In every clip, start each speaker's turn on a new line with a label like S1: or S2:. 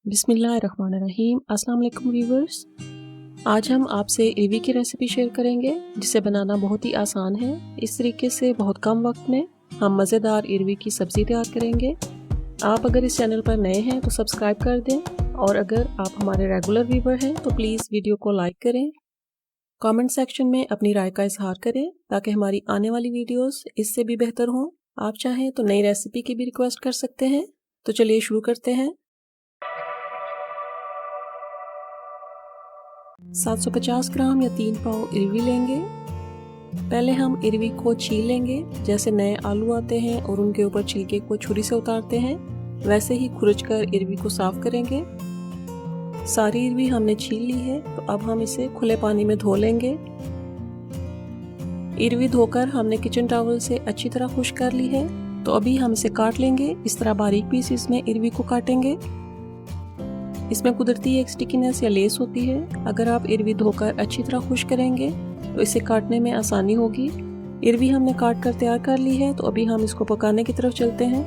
S1: बिस्मिल्लाहिर्रहमानिर्रहीम। अस्सलाम वालेकुम व्यूवर्स। आज हम आपसे इरवी की रेसिपी शेयर करेंगे जिसे बनाना बहुत ही आसान है। इस तरीके से बहुत कम वक्त में हम मज़ेदार इरवी की सब्ज़ी तैयार करेंगे। आप अगर इस चैनल पर नए हैं तो सब्सक्राइब कर दें और अगर आप हमारे रेगुलर व्यूवर हैं तो प्लीज़ वीडियो को लाइक करें। कमेंट सेक्शन में अपनी राय का इजहार करें ताकि हमारी आने वाली वीडियोस इससे भी बेहतर हों। आप चाहें तो नई रेसिपी की भी रिक्वेस्ट कर सकते हैं। तो चलिए शुरू करते हैं। 750 ग्राम या 3 पाव इरवी लेंगे। पहले हम इरवी को छील लेंगे। जैसे नए आलू आते हैं और उनके ऊपर छिलके को छुरी से उतारते हैं, वैसे ही खुरचकर इरवी को साफ करेंगे। सारी इरवी हमने छील ली है, तो अब हम इसे खुले पानी में धो लेंगे। इरवी धोकर हमने किचन टॉवल से अच्छी तरह खुश्क कर ली है, तो अभी हम इसे काट लेंगे। इस तरह बारीक पीसेस में इरवी को काटेंगे। इसमें कुदरती एक स्टिकीनेस या लेस होती है। अगर आप इरवी धोकर अच्छी तरह खुश्क करेंगे तो इसे काटने में आसानी होगी। इरवी हमने काट कर तैयार कर ली है, तो अभी हम इसको पकाने की तरफ चलते हैं।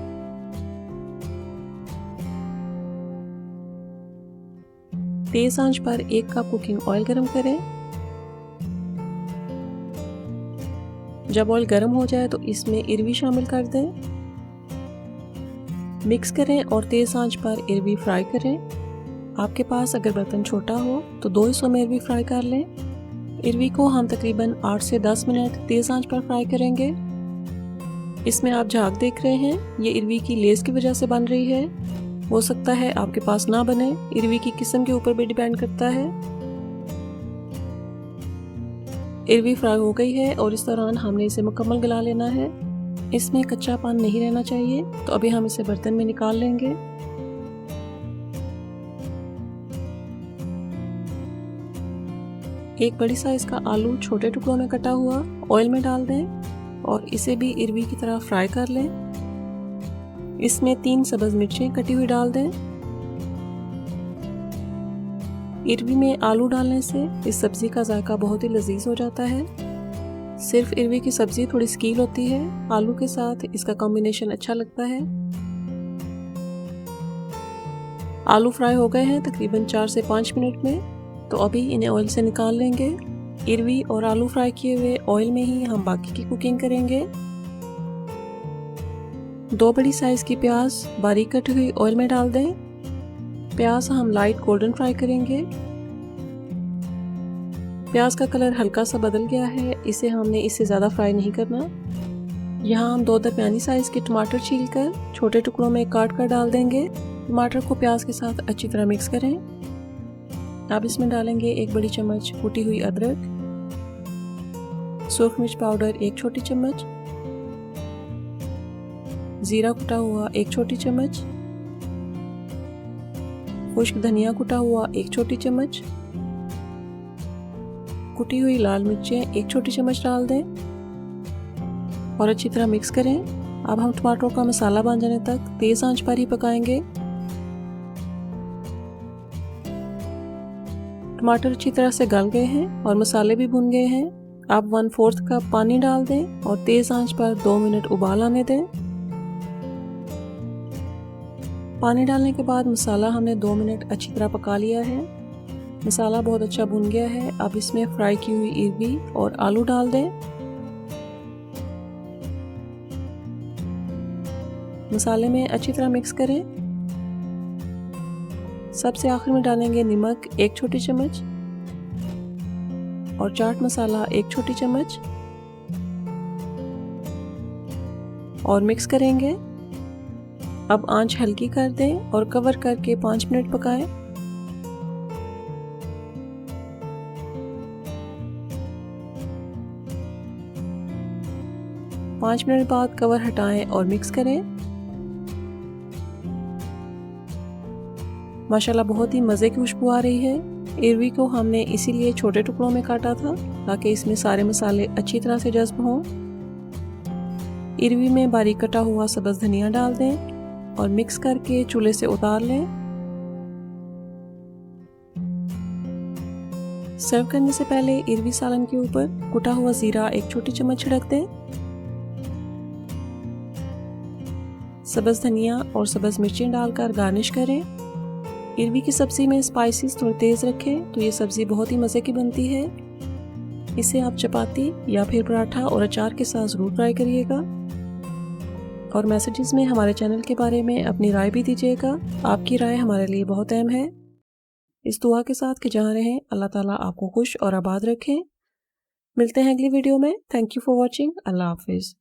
S1: तेज आंच पर 1 कप कुकिंग ऑयल गरम करें। जब ऑयल गरम हो जाए तो इसमें इरवी शामिल कर दें, मिक्स करें और तेज आंच पर इरवी फ्राई करें। आपके पास अगर बर्तन छोटा हो तो 2 हिस्सों में इरवी फ्राई कर लें। इरवी को हम तकरीबन 8 से 10 मिनट तेज आंच पर फ्राई करेंगे। इसमें आप झाग देख रहे हैं, ये इरवी की लेस की वजह से बन रही है। हो सकता है आपके पास ना बने, इरवी की किस्म के ऊपर भी डिपेंड करता है। इरवी फ्राई हो गई है और इस दौरान हमने इसे मुकम्मल गला लेना है। इसमें कच्चापन नहीं रहना चाहिए, तो अभी हम इसे बर्तन में निकाल लेंगे। एक बड़ी साइज का आलू छोटे टुकड़ों में कटा हुआ ऑयल में डाल दें और इसे भी इरवी की तरह फ्राई कर लें। इसमें 3 सब्ज मिर्चें कटी हुई डाल दें। इरवी में आलू डालने से इस सब्जी का जायका बहुत ही लजीज हो जाता है। सिर्फ इरवी की सब्जी थोड़ी स्कील होती है, आलू के साथ इसका कॉम्बिनेशन अच्छा लगता है। आलू फ्राई हो गए हैं तकरीबन 4 से 5 मिनट में, तो अभी इन्हें ऑयल से निकाल लेंगे। इरवी और आलू फ्राई किए हुए ऑयल में ही हम बाकी की कुकिंग करेंगे। 2 बड़ी साइज की प्याज बारीक कटी हुई ऑयल में डाल दें। प्याज हम लाइट गोल्डन फ्राई करेंगे। प्याज का कलर हल्का सा बदल गया है, इसे हमने इससे ज़्यादा फ्राई नहीं करना। यहाँ हम 2 दरमियानी साइज के टमाटर छीलकर छोटे टुकड़ों में काट कर डाल देंगे। टमाटर को प्याज के साथ अच्छी तरह मिक्स करें। अब इसमें डालेंगे 1 बड़ी चम्मच कुटी हुई अदरक, सूरख मिर्च पाउडर 1 छोटी चम्मच, जीरा कुटा हुआ 1 छोटी चम्मच, खुश्क धनिया कुटा हुआ 1 छोटी चम्मच, कुटी हुई लाल मिर्चें 1 छोटी चम्मच डाल दें और अच्छी तरह मिक्स करें। अब हम टमाटरों का मसाला बन जाने तक तेज आंच पर ही पकाएंगे। टमाटर अच्छी तरह से गल गए हैं और मसाले भी भुन गए हैं। अब 1/4 कप पानी डाल दें और तेज आंच पर 2 मिनट उबाल आने दें। पानी डालने के बाद मसाला हमने 2 मिनट अच्छी तरह पका लिया है। मसाला बहुत अच्छा भुन गया है। अब इसमें फ्राई की हुई इरवी और आलू डाल दें। मसाले में अच्छी तरह मिक्स करें। सबसे आखिर में डालेंगे नमक 1 छोटी चम्मच और चाट मसाला 1 छोटी चम्मच और मिक्स करेंगे। अब आंच हल्की कर दें और कवर करके 5 मिनट पकाएं। पाँच मिनट बाद कवर हटाएं और मिक्स करें। माशाल्लाह बहुत ही मज़े की खुशबू आ रही है। इरवी को हमने इसीलिए छोटे टुकड़ों में काटा था ताकि इसमें सारे मसाले अच्छी तरह से जज्ब हों। इरवी में बारीक कटा हुआ सब्ज़ धनिया डाल दें और मिक्स करके चूल्हे से उतार लें। सर्व करने से पहले इरवी सालन के ऊपर कुटा हुआ ज़ीरा 1 छोटी चम्मच छिड़क दें। सब्ज़ धनिया और सब्ज़ मिर्चें डालकर गार्निश करें। इरवी की सब्ज़ी में स्पाइसेस थोड़े तेज़ रखें तो ये सब्ज़ी बहुत ही मज़े की बनती है। इसे आप चपाती या फिर पराठा और अचार के साथ ज़रूर ट्राई करिएगा। और मैसेजेस में हमारे चैनल के बारे में अपनी राय भी दीजिएगा। आपकी राय हमारे लिए बहुत अहम है। इस दुआ के साथ कि जहाँ रहें अल्लाह ताला आपको खुश और आबाद रखें। मिलते हैं अगली वीडियो में। Thank you for watching. अल्लाह हाफिज़।